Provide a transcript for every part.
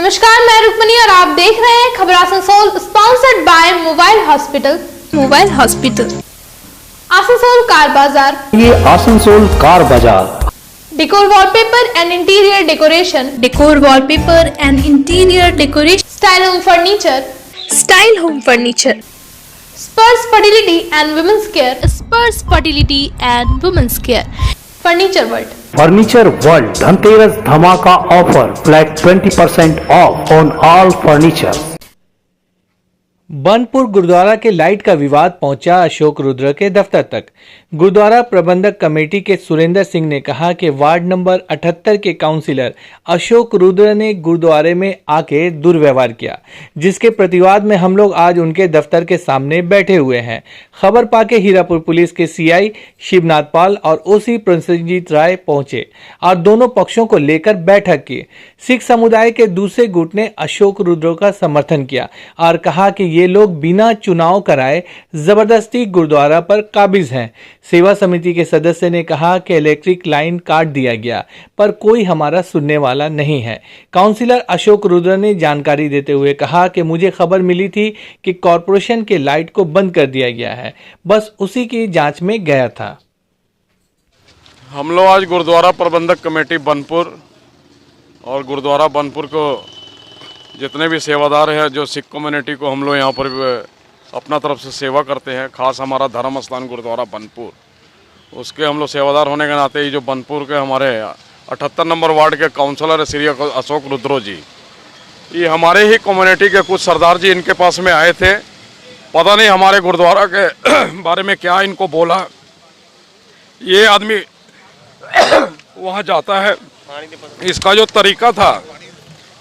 नमस्कार, मैं रुक्मणी और आप देख रहे हैं खबर Asansol, sponsored by mobile hospital Asansol car Bazaar. ये Asansol car Bazaar. Decor wallpaper and interior decoration, style home furniture, spurs fertility and women's care, furniture world Dhanteras धमाका offer, flat 20% off on all furniture. Banpur Gurudwara के लाइट का विवाद पहुंचा अशोक रुद्र के दफ्तर तक। गुरुद्वारा प्रबंधक कमेटी के सुरेंद्र सिंह ने कहा कि वार्ड नंबर 78 के काउंसिलर अशोक रुद्र ने गुरुद्वारे में आके दुर्व्यवहार किया, जिसके प्रतिवाद में हम लोग आज उनके दफ्तर के सामने बैठे हुए हैं। खबर पाके हीरापुर पुलिस के सीआई शिवनाथ पाल और ओसी प्रसन्नजीत राय पहुंचे और दोनों पक्षों को लेकर बैठक की। सिख समुदाय के दूसरे गुट ने अशोक रुद्र का समर्थन किया और कहा कि ये लोग बिना चुनाव कराए जबरदस्ती गुरुद्वारा पर काबिज हैं। सेवा समिति के सदस्य ने कहा कि इलेक्ट्रिक लाइन काट दिया गया, पर कोई हमारा सुनने वाला नहीं है। काउंसिलर अशोक रुद्र ने जानकारी देते हुए कहा कि मुझे खबर मिली थी कि कॉरपोरेशन के लाइट को बंद कर दिया गया है, बस उसी की जांच में गया था। हम लोग आज गुरुद्वारा प्रबंधक कमेटी बनपुर और गुरुद्वारा बनपुर को जितने भी सेवादार हैं, जो सिख कम्युनिटी को हम लोग यहाँ पर अपना तरफ से सेवा करते हैं, खास हमारा धर्म स्थान गुरुद्वारा बनपुर, उसके हम लोग सेवादार होने के नाते ये जो बनपुर के हमारे 78 नंबर वार्ड के काउंसलर है श्री अशोक रुद्र जी, ये हमारे ही कम्युनिटी के कुछ सरदार जी इनके पास में आए थे। पता नहीं हमारे गुरुद्वारा के बारे में क्या इनको बोला। ये आदमी वहाँ जाता है, इसका जो तरीका था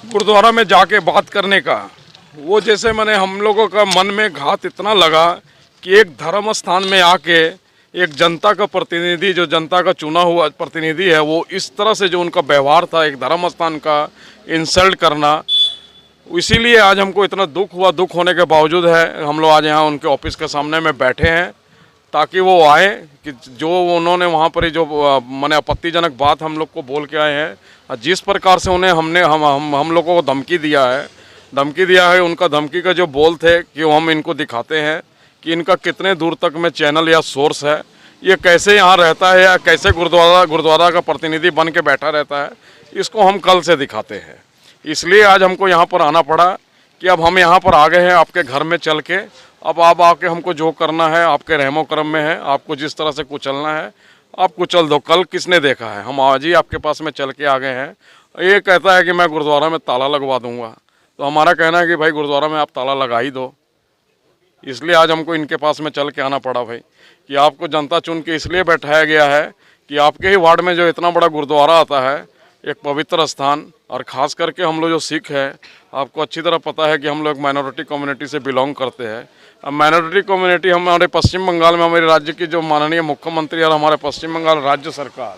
गुरुद्वारा में जाके बात करने का, वो जैसे मैंने हम लोगों का मन में घात इतना लगा कि एक धर्म स्थान में आके एक जनता का प्रतिनिधि, जो जनता का चुना हुआ प्रतिनिधि है, वो इस तरह से जो उनका व्यवहार था, एक धर्म स्थान का इंसल्ट करना, इसीलिए आज हमको इतना दुख हुआ। दुख होने के बावजूद है हम लोग आज यहाँ उनके ऑफिस के सामने में बैठे हैं ताकि वो आए कि जो उन्होंने वहाँ पर जो मैंने आपत्तिजनक बात हम लोग को बोल के आए हैं, जिस प्रकार से उन्हें हम लोगों को धमकी दिया है, उनका धमकी का जो बोल थे कि हम इनको दिखाते हैं कि इनका कितने दूर तक में चैनल या सोर्स है, ये कैसे यहाँ रहता है या कैसे गुरुद्वारा का प्रतिनिधि बन के बैठा रहता है, इसको हम कल से दिखाते हैं। इसलिए आज हमको यहाँ पर आना पड़ा कि अब हम यहाँ पर आ गए हैं आपके घर में चल के। अब आप आके हमको जो करना है आपके रहमो करम में है, आपको जिस तरह से कुचलना है आप कुचल दो। कल किसने देखा है, हम आज ही आपके पास में चल के आ गए हैं। ये कहता है कि मैं गुरुद्वारा में ताला लगवा दूंगा, तो हमारा कहना है कि भाई गुरुद्वारा में आप ताला लगा ही दो। इसलिए आज हमको इनके पास में चल के आना पड़ा भाई, कि आपको जनता चुन के इसलिए बैठाया गया है कि आपके ही वार्ड में जो इतना बड़ा गुरुद्वारा आता है, एक पवित्र स्थान, और ख़ास करके हम लोग जो सिख हैं, आपको अच्छी तरह पता है कि हम लोग माइनॉरिटी कम्युनिटी से बिलोंग करते हैं। अब माइनॉरिटी कम्युनिटी हमारे पश्चिम बंगाल में, हमारे राज्य की जो माननीय मुख्यमंत्री और हमारे पश्चिम बंगाल राज्य सरकार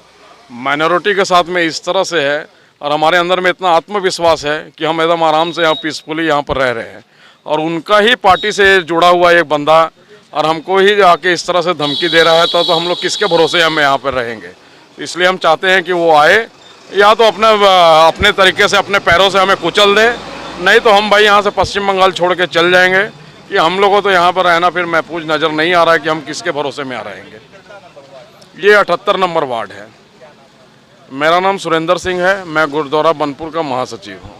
माइनॉरिटी के साथ में इस तरह से है, और हमारे अंदर में इतना आत्मविश्वास है कि हम एकदम आराम से यहाँ पीसफुली यहाँ पर रह रहे हैं, और उनका ही पार्टी से जुड़ा हुआ एक बंदा और हमको ही आके इस तरह से धमकी दे रहा है, तो हम लोग किसके भरोसे हम यहाँ पर रहेंगे। इसलिए हम चाहते हैं कि वो आए, या तो अपने तरीके से अपने पैरों से हमें कुचल दे, नहीं तो हम भाई यहाँ से पश्चिम बंगाल छोड़ के चल जाएंगे, कि हम लोगों तो यहाँ पर रहना फिर महफूज नज़र नहीं आ रहा है कि हम किसके भरोसे में आ रहेंगे। ये 78 नंबर वार्ड है। मेरा नाम सुरेंद्र सिंह है, मैं गुरुद्वारा बनपुर का महासचिव हूँ।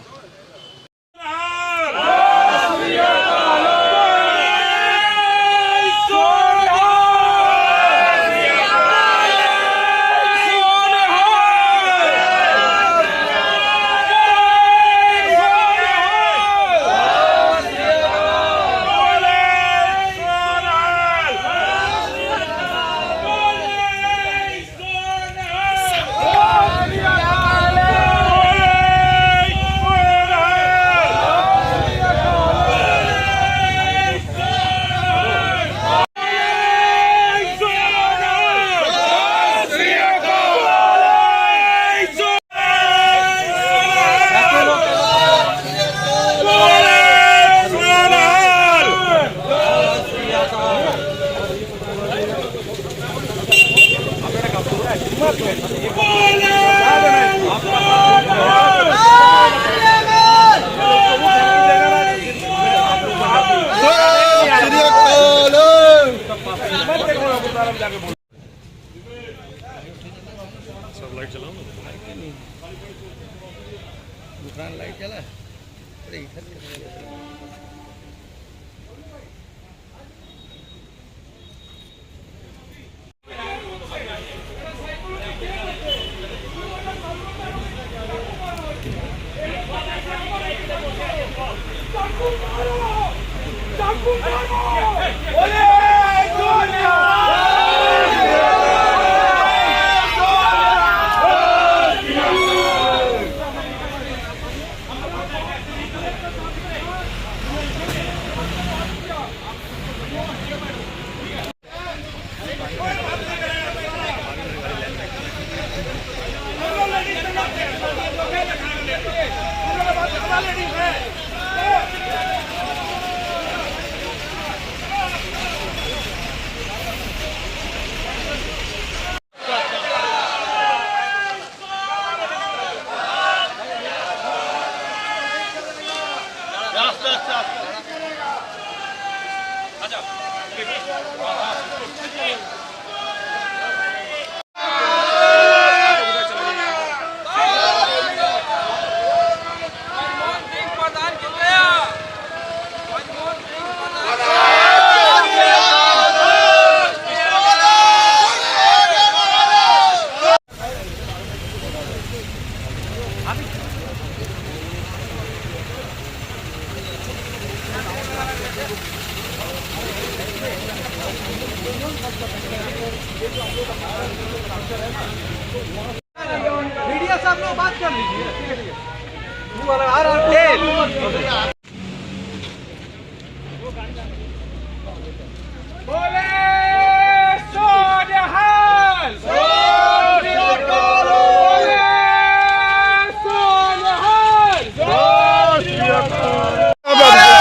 दूसरा लाइट चला अरे इधर मीडिया से आप लोग बात कर लीजिए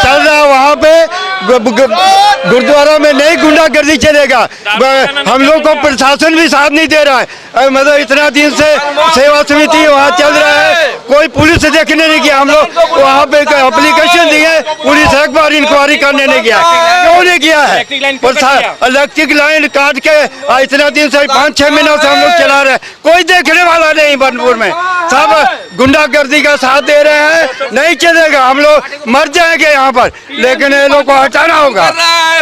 चल रहा है वहाँ पे गुरुद्वारा में नहीं गुंडागर्दी चलेगा। हम लोग को प्रशासन भी साथ नहीं दे रहा है। मतलब इतना दिन से सेवा समिति वहाँ चल रहा है, कोई पुलिस देखने नहीं गया। हम लोग वहाँ पे एप्लीकेशन दिए, पुलिस एक बार इंक्वायरी करने नहीं गया। क्यों नहीं किया है? इलेक्ट्रिक लाइन काट के इतना दिन से 5-6 महीनों से हम लोग चला रहे हैं, कोई देखने वाला नहीं। बनपुर में सब गुंडागर्दी का साथ दे रहे हैं, नहीं चलेगा। हम लोग मर जाएंगे यहाँ पर, लेकिन ये लोग को हटाना होगा।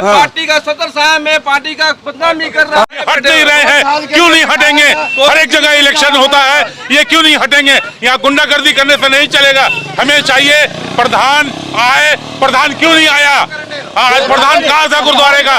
पार्टी का सदर साहब में पार्टी का बदनामी कर रहा है। हट नहीं रहे हैं, क्यों नहीं हटेंगे? हर एक जगह इलेक्शन होता है, ये क्यों नहीं हटेंगे? यहाँ गुंडागर्दी करने से नहीं चलेगा। हमें चाहिए प्रधान आए। प्रधान क्यों नहीं आया? आज प्रधान कहाँ था गुरुद्वारे का?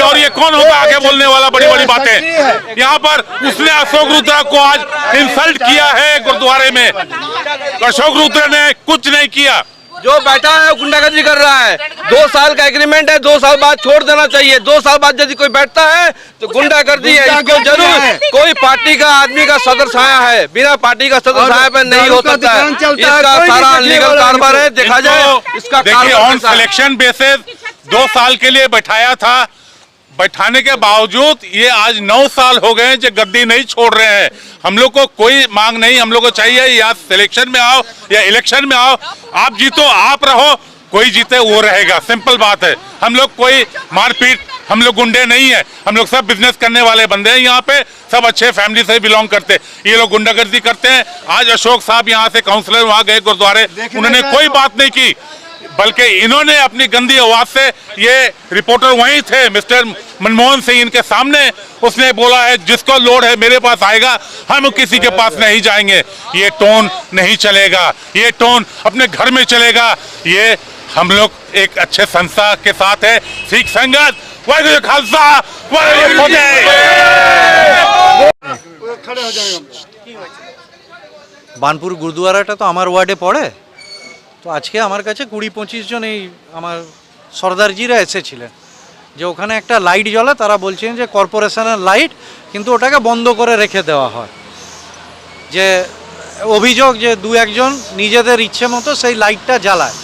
और ये कौन होगा आगे बोलने वाला बड़ी बड़ी बातें? यहाँ पर उसने अशोक रुद्रा को आज इंसल्ट किया है गुरुद्वारे में। अशोक रुद्रा ने कुछ नहीं किया। जो बैठा है गुंडागर्दी कर रहा है। 2 साल का एग्रीमेंट है, 2 साल बाद छोड़ देना चाहिए। 2 साल बाद यदि कोई बैठता है तो गुंडागर्दी है। इसको जरूर कोई पार्टी का आदमी का सदर छाया है, बिना पार्टी का सदर छाया पर नहीं हो सकता है। इसका सारा लीगल कारोबार है, देखा जाए इसका। देखिए, ऑन सिलेक्शन बेसिस 2 साल के लिए बैठाया था। बैठाने के बावजूद ये आज 9 साल हो गए जो गद्दी नहीं छोड़ रहे हैं। हम लोग को कोई मांग नहीं, हम लोग को चाहिए या सिलेक्शन में आओ या इलेक्शन में आओ, आप जीतो आप रहो, कोई जीते वो रहेगा। सिंपल बात है। हम लोग कोई मारपीट, हम लोग गुंडे नहीं है। हम लोग सब बिजनेस करने वाले बंदे हैं। यहाँ पे सब अच्छे फैमिली से बिलोंग करते हैं। ये लोग गुंडागर्दी करते हैं। आज अशोक साहब यहाँ से काउंसलर वहाँ गए गुरुद्वारे, उन्होंने कोई बात नहीं की, बल्कि इन्होंने अपनी गंदी आवाज से, ये रिपोर्टर वहीं थे मिस्टर मनमोहन सिंह, इनके सामने उसने बोला है जिसको लोड है मेरे पास आएगा, हम किसी के पास नहीं जाएंगे। ये टोन नहीं चलेगा, ये टोन अपने घर में चलेगा। ये हम लोग एक अच्छे संस्था के साथ है, सिख संगत, वाहिगुरू खालसा वाहिगुरू फतेह। বানপুর গুরুদুয়ারাটা তো আমার ওয়ার্ডে পড়ে। তো আজকে আমার কাছে 20-25 জন এই আমার সর্দারজিরা এসেছিলেন যে ওখানে একটা লাইট জ্বলে, তারা বলছেন যে কর্পোরেশনের লাইট, কিন্তু ওটাকে বন্ধ করে রেখে দেওয়া হয়। যে অভিযোগ যে 2-1 জন নিজেদের ইচ্ছে মতো সেই লাইটটা জ্বালায়।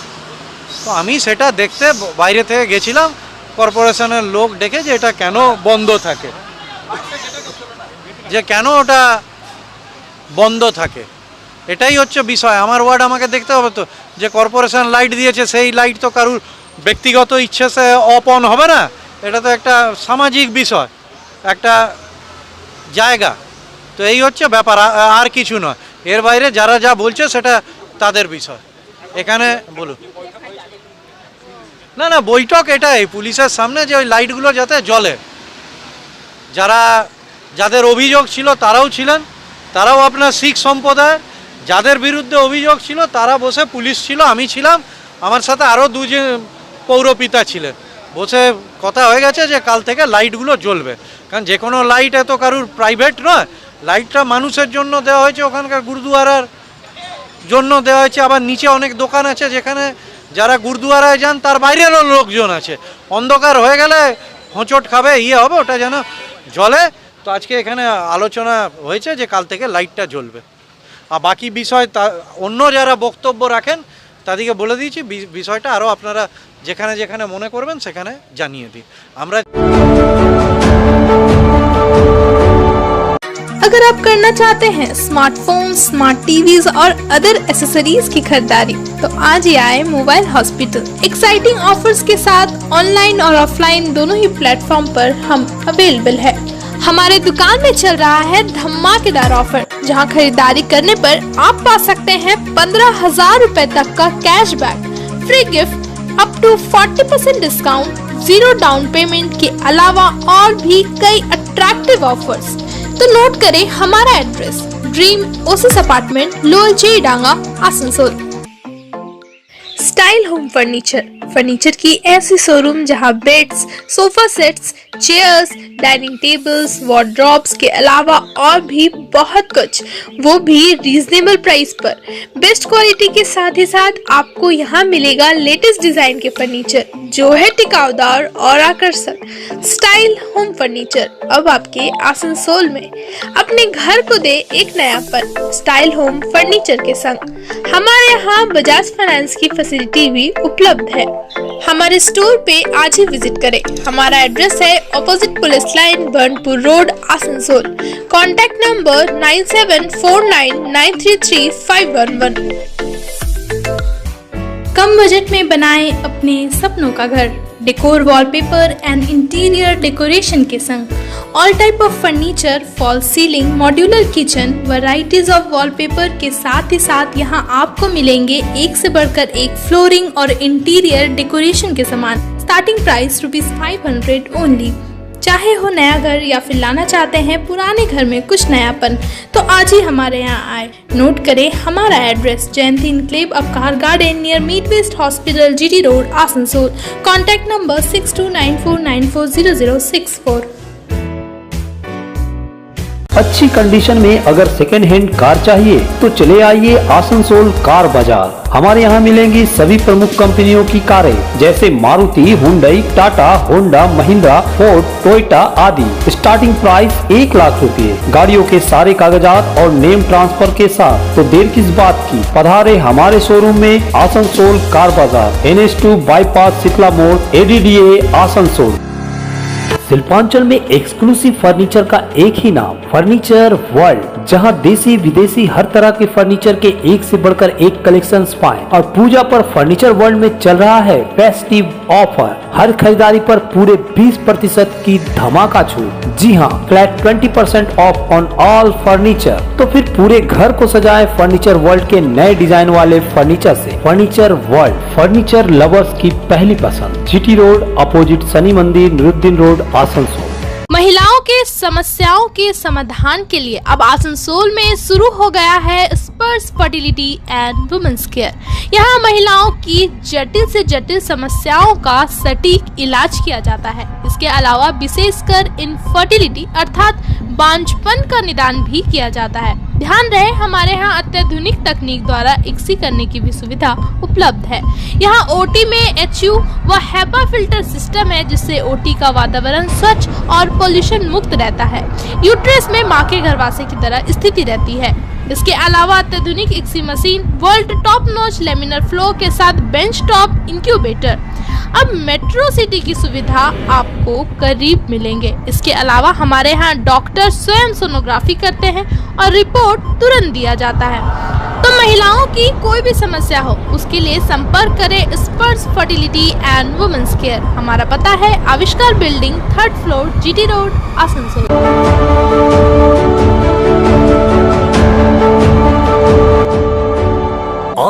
তো আমি সেটা দেখতে বাইরে থেকে গেছিলাম, কর্পোরেশনের লোক ডেকে যে এটা কেন বন্ধ থাকে, যে কেন ওটা বন্ধ থাকে, এটাই হচ্ছে বিষয়। আমার ওয়ার্ড আমাকে দেখতে হবে তো, যে কর্পোরেশন লাইট দিয়েছে সেই লাইট তো কারুর ব্যক্তিগত ইচ্ছে সে অফ অন হবে না। এটা তো একটা সামাজিক বিষয়, একটা জায়গা। তো এই হচ্ছে ব্যাপার, আর কিছু নয়। এর বাইরে যারা যা বলছে সেটা তাদের বিষয়। এখানে বলুন না বৈঠক এটাই পুলিশের সামনে যে ওই লাইটগুলো যাতে জ্বলে। যাদের অভিযোগ ছিল তারাও ছিলেন, তারাও আপনার শিখ সম্প্রদায়। যাদের বিরুদ্ধে অভিযোগ ছিল তারা বসে, পুলিশ ছিল, আমি ছিলাম, আমার সাথে আরও দুজন পৌরপিতা ছিলেন, বসে কথা হয়ে গেছে যে কাল থেকে লাইটগুলো জ্বলবে। কারণ যে কোনো লাইট এত কারুর প্রাইভেট নয়, লাইটটা মানুষের জন্য দেওয়া হয়েছে, ওখানকার গুরুদুয়ারার জন্য দেওয়া হয়েছে। আবার নিচে অনেক দোকান আছে যেখানে যারা গুরুদুয়ারায় যান তার বাইরেরও লোকজন আছে। অন্ধকার হয়ে গেলে হোঁচট খাবে, হবে, ওটা যেন জ্বলে। তো আজকে এখানে আলোচনা হয়েছে যে কাল থেকে লাইটটা জ্বলবে। আর বাকি বিষয় অন্য যারা বক্তব্য রাখেন তাদেরকে বলে দিয়েছি, বিষয়টা আরও আপনারা যেখানে যেখানে মনে করবেন সেখানে জানিয়ে দিই। আমরা अगर आप करना चाहते हैं स्मार्टफोन, स्मार्ट टीवीज और अदर एसेसरीज की खरीदारी तो आज ही आए मोबाइल हॉस्पिटल। एक्साइटिंग ऑफर्स के साथ ऑनलाइन और ऑफलाइन दोनों ही प्लेटफॉर्म पर हम अवेलेबल है। हमारे दुकान में चल रहा है धमाकेदार ऑफर, जहां खरीदारी करने पर आप पा सकते हैं 15,000 रुपए तक का cashback, free gift, up to 40% discount, 0 down payment के अलावा और भी कई अट्रैक्टिव ऑफर्स। तो नोट करें हमारा address, dream oasis apartment, lower Jedanga, Asansol. Style home furniture की ऐसी शोरूम जहां beds, sofa sets, chairs, dining tables, wardrobes के अलावा और भी बहुत कुछ, वो भी रीजनेबल प्राइस पर। बेस्ट क्वालिटी के साथ ही साथ आपको यहाँ मिलेगा लेटेस्ट डिजाइन के फर्नीचर जो है टिकाऊदार और आकर्षक। स्टाइल होम फर्नीचर अब आपके आसनसोल में। अपने घर को दे एक नयापन स्टाइल होम फर्नीचर के संग। हमारे यहाँ बजाज फाइनेंस की फैसिलिटी भी उपलब्ध है। हमारे स्टोर पे आज ही विजिट करें। हमारा एड्रेस है opposite police line, Burnpur road, Asansol. Contact number 9749933511। कम बजट में बनाएं अपने सपनों का घर। Decor, wallpaper and interior decoration के संग all type of furniture, fall ceiling, modular kitchen, varieties of wallpaper के साथ ही साथ यहाँ आपको मिलेंगे एक से बढ़कर एक फ्लोरिंग और इंटीरियर डेकोरेशन के सामान। Starting price ₹500 only. चाहे हो नया घर या फिर लाना चाहते हैं पुराने घर में कुछ नयापन, तो आज ही हमारे यहाँ आए। नोट करें हमारा address, Jayanti enclave, Abkar garden, near mid west hospital, GT road, Asansol. Contact number 6294940064। अच्छी कंडीशन में अगर सेकेंड हैंड कार चाहिए तो चले आइए आसनसोल कार बाजार। हमारे यहाँ मिलेंगी सभी प्रमुख कंपनियों की कारें जैसे Maruti, Hyundai, Tata, Honda, Mahindra, Ford, Toyota आदि। स्टार्टिंग प्राइस 1 लाख रुपए। गाड़ियों के सारे कागजात और नेम ट्रांसफर के साथ। तो देर किस बात की, पधारे हमारे शोरूम में आसनसोल कार बाजार, NH2 बाईपास, शीतला मोड़, ADDA आसनसोल। शिल्पांचल में एक्सक्लूसिव फर्नीचर का एक ही नाम, फर्नीचर वर्ल्ड, जहां देसी विदेशी हर तरह के फर्नीचर के एक से बढ़कर एक कलेक्शंस पाएं। और पूजा पर फर्नीचर वर्ल्ड में चल रहा है फेस्टिव ऑफर। हर खरीदारी पर पूरे 20% की धमाका छूट। जी हां, flat 20% off on all furniture. तो फिर पूरे घर को सजाएं फर्नीचर वर्ल्ड के नए डिजाइन वाले फर्नीचर से। फर्नीचर वर्ल्ड, फर्नीचर लवर्स की पहली पसंद। GT रोड, अपोजिट शनि मंदिर, निरुद्दीन रोड, आसनसोल। महिलाओं के समस्याओं के समाधान के लिए अब आसनसोल में शुरू हो गया है स्पर्श फर्टिलिटी एंड वुमेन्स केयर। यहाँ महिलाओं की जटिल से जटिल समस्याओं का सटीक इलाज किया जाता है। इसके अलावा विशेषकर इनफर्टिलिटी अर्थात बांझपन का निदान भी किया जाता है। ध्यान रहे हमारे यहाँ अत्याधुनिक तकनीक द्वारा इक्सी करने की भी सुविधा उपलब्ध है। यहाँ OT में HU व HEPA फिल्टर सिस्टम है, जिससे OT का वातावरण स्वच्छ और पोल्यूशन मुक्त रहता है। यूट्रस में माँ के गर्भाशय की तरह स्थिति रहती है। इसके अलावा अत्याधुनिक ICSI machine, world top notch laminar flow के साथ बेंच टॉप इंक्यूबेटर। अब मेट्रो सिटी की सुविधा आपको करीब मिलेंगे। इसके अलावा हमारे यहाँ डॉक्टर स्वयं सोनोग्राफी करते हैं और रिपोर्ट तुरंत दिया जाता है। तो महिलाओं की कोई भी समस्या हो उसके लिए संपर्क करें स्पर्श फर्टिलिटी एंड वुमेन्स केयर। हमारा पता है Avishkar building, 3rd floor, GT road, Asansol.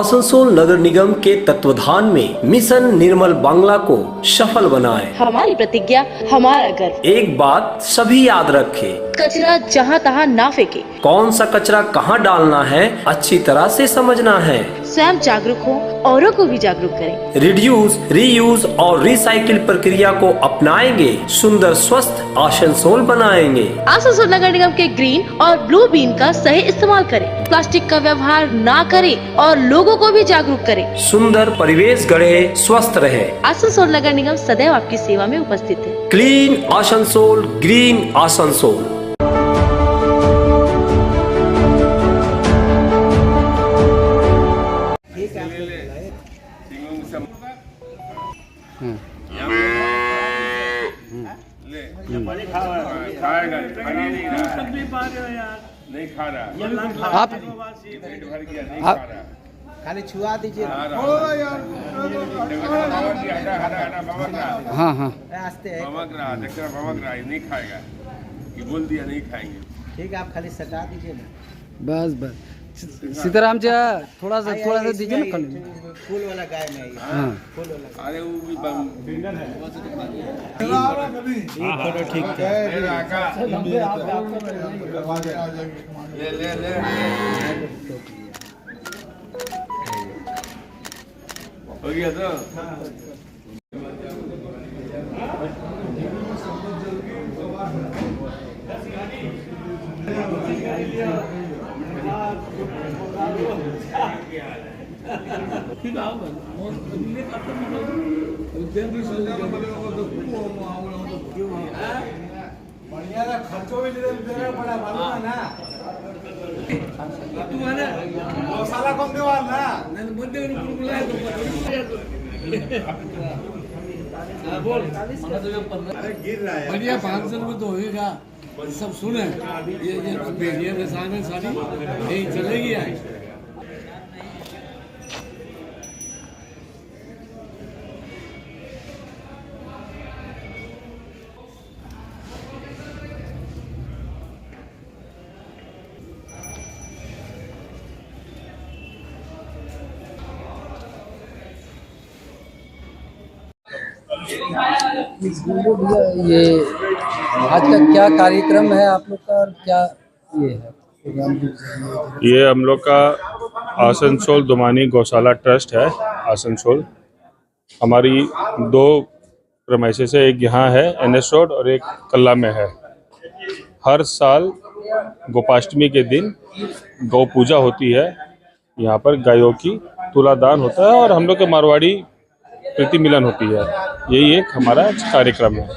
Asansol नगर निगम के तत्वाधान में मिशन निर्मल बांग्ला को सफल बनाएं। हमारी प्रतिज्ञा, हमारा गर्व। एक बात सभी याद रखें, कचरा जहाँ तहाँ ना फेंके। कौन सा कचरा कहाँ डालना है अच्छी तरह से समझना है। स्वयं जागरूक हो, औरों को भी जागरूक करें। रिड्यूस, रीयूज और रिसाइकिल प्रक्रिया को अपनाएंगे, सुंदर स्वस्थ आसनसोल बनाएंगे। आसनसोल नगर निगम के ग्रीन और ब्लू बीन का सही इस्तेमाल करें, प्लास्टिक का व्यवहार ना करें और लोगों को भी जागरूक करें। सुंदर परिवेश गढ़े, स्वस्थ रहे। आसनसोल नगर निगम सदैव आपकी सेवा में उपस्थित है। Clean Asansol, green Asansol. नहीं खा रहा आप खाली छुआ दीजिए। हाँ हाँ नहीं खाएगा, बोल दिया नहीं खाएंगे। ठीक है, आप खाली सटा दीजिए ना। बस बस सीताराम जी थोड़ा सा दीजिए ना खाली। फूल वाला गाय में। हाँ फूल वाला। अरे वो भी फोटो ठीक है। ले हो गया तो खर्चो भी देना पड़ा मालूम है ना। मसाला कम देवा ना बोल। अरे गिर रहा है बढ़िया 500 रुपये तो होगा। सब सुने ये निशान है सारी यही चलेगी आई। ये आज का क्या कार्यक्रम है आप लोग का और क्या ये है प्रोग्राम? ये हम लोग का आसनसोल दुमानी गौशाला ट्रस्ट है। आसनसोल हमारी 2 प्रेमाइसेस है, एक यहाँ है NS रोड और एक कल्ला में है। हर साल गोपाष्टमी के दिन गौ पूजा होती है, यहाँ पर गायों की तुलादान होता है और हम लोग के मारवाड़ी प्रीति मिलन होती है। यही एक हमारा कार्यक्रम है।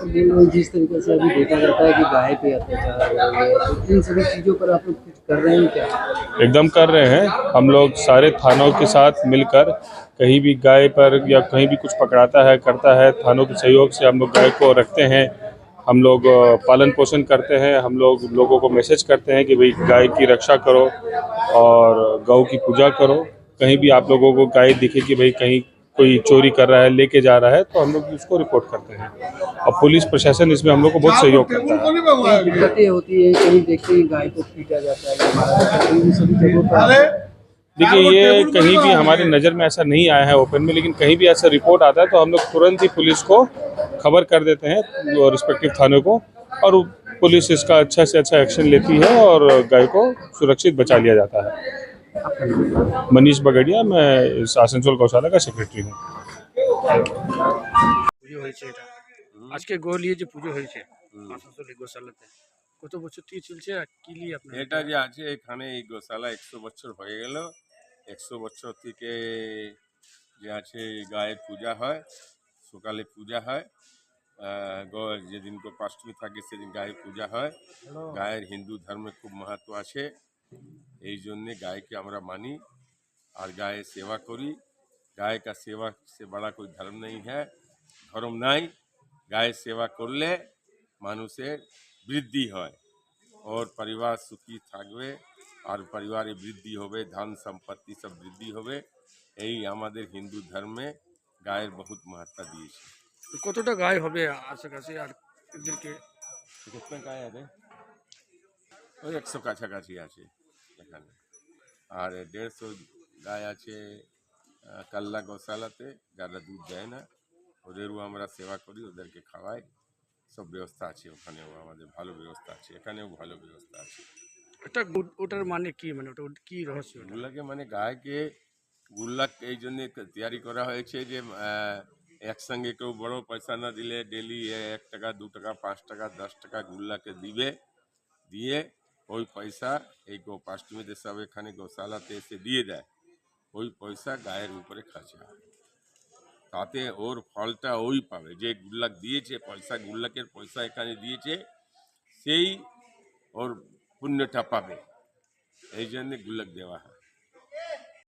जिस तरीके से अभी देखा जाता है कि गाय पे अत्याचार हो रही है, तो इन सभी चीज़ों पर आप लोग कुछ कर रहे हैं क्या? एकदम कर रहे हैं। हम लोग सारे थानों के साथ मिलकर कहीं भी गाय पर या कहीं भी कुछ पकड़ाता है करता है, थानों के सहयोग से हम लोग गाय को रखते हैं। हम लोग पालन पोषण करते हैं। हम लोग लोगों को मैसेज करते हैं कि भाई गाय की रक्षा करो और गौ की पूजा करो। कहीं भी आप लोगों को गाय दिखे कि भाई कहीं कोई चोरी कर रहा है, लेके जा रहा है, तो हम लोग उसको रिपोर्ट करते हैं और पुलिस प्रशासन इसमें हम लोग को बहुत सहयोग करता है। दिक्कतें होती है, कहीं देखते हैं गाय को पीटा जाता है, इन सभी जगहों पर। देखिए ये कहीं भी हमारी नज़र में ऐसा नहीं आया है ओपन में, लेकिन कहीं भी ऐसा रिपोर्ट आता है तो हम लोग तुरंत ही पुलिस को खबर कर देते हैं रिस्पेक्टिव थाने को, और पुलिस इसका अच्छा से अच्छा एक्शन लेती है और गाय को सुरक्षित बचा लिया जाता है। मनीष बगड़िया, मैं इस आसनसोल गौशाला का सेक्रेटरी हूँ। আজকে গো নিয়ে যে পুজো হয়েছে আসানসোল গোশালাতে, কত বছর থেকে চলছে আর কি নিয়ে আপনার? এটা যে আছে এখানে এই গোশালা 100 বছর হয়ে গেল। 100 বছর থেকে যে আছে গায়ের পূজা হয়, সকালে পূজা হয়। যেদিন গোপাষ্টমী থাকে সেদিন গায়ের পূজা হয়। গায়ের হিন্দু ধর্মে খুব महत्व আছে, এই জন্যে গায়কে আমরা মানি আর গায়ের সেবা করি। गाय का सेवा से बड़ा कोई धर्म नहीं है, धर्म नहीं। गाय सेवा করলে মানুষের বৃদ্ধি হয় और परिवार सुखी থাকবে আর পরিবারে বৃদ্ধি হবে, ধন সম্পত্তি সব বৃদ্ধি হবে। এই আমাদের হিন্দু ধর্মে গায়ের বহুত महत्व দিয়েছে। তো কতটা গায় হবে আশেপাশে আর এদেরকে? कितना गाय है? ওই 100 কাছাকাছি আছে এখানে, আর 150 গায়ে আছে কাল্লা গোশালাতে, যারা দুধ দেয় না, ওদেরও আমরা সেবা করি, ওদেরকে খাওয়াই, সব ব্যবস্থা আছে ওখানেও, আমাদের ভালো ব্যবস্থা আছে, এখানেও ভালো ব্যবস্থা আছে। ওটার মানে কি, মানে ওটা কি রহস্য? গুল্লাকে মানে গায়েকে গুল্লাক এই জন্যে তৈরি করা হয়েছে যে একসঙ্গে কেউ বড় পয়সা না দিলে ডেলি 1 টাকা 2 টাকা 5 টাকা 10 টাকা গুল্লাকে দিবে, দিয়ে ওই পয়সা এই গোপাষ্টমীদের সব এখানে গোশালাতে এসে দিয়ে দেয়, ওই পয়সা গায়ের উপরে খরচা হয়, তাতে ওর ফলটা ওই পাবে, যে গুল্লাক দিয়েছে পয়সা, গুল্লাকের পয়সা এখানে দিয়েছে, সেই ওর পুণ্যটা পাবে, এই জন্যে গুল্লাক দেওয়া হয়।